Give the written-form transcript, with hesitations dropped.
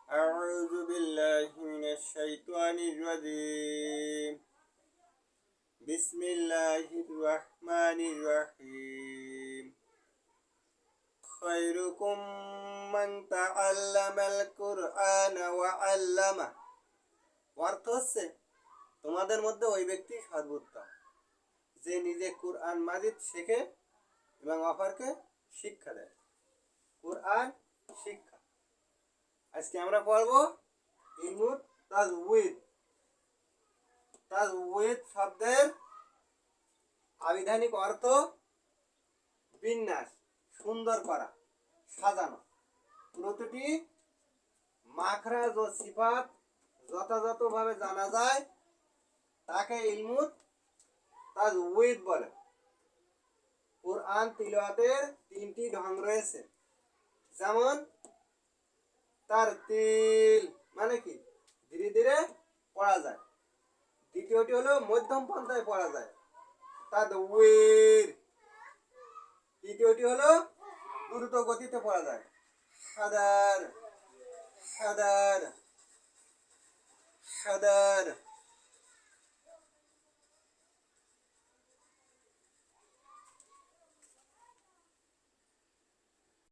أعوذ بالله من الشيطان الرجيم بسم الله الرحمن الرحيم خيركم من تعلم القرآن وعلمه অর্থ হচ্ছে তোমাদের মধ্যে ওই ব্যক্তি সর্বোত্তম যে নিজে কুরআন মাজিদ শেখে এবং অপরকে শিক্ষা দেয়। কুরআন শিক্ষা। আজকে আমরা পড়ব ইলমুত তাজউইদ। তাজউইদ শব্দের আবিধানিক অর্থ বিন্যাস, সুন্দর করা, সাজানো। প্রতিটি মাখরাজ ও সিফাত যথাযথভাবে জানা যায় তাকে ইলমুত তাজউইদ বলে। কুরআন তিলাওয়াতের তিনটি ঢং রয়েছে, যেমন তারতিল মানে কি ধীরে ধীরে পড়া যায়, দ্বিতীয়টি হলো মধ্যম পন্থায় পড়া যায় তাদউইর, তৃতীয়টি হলো দ্রুত গতিতে পড়া যায় হাদার হাদার হাদার।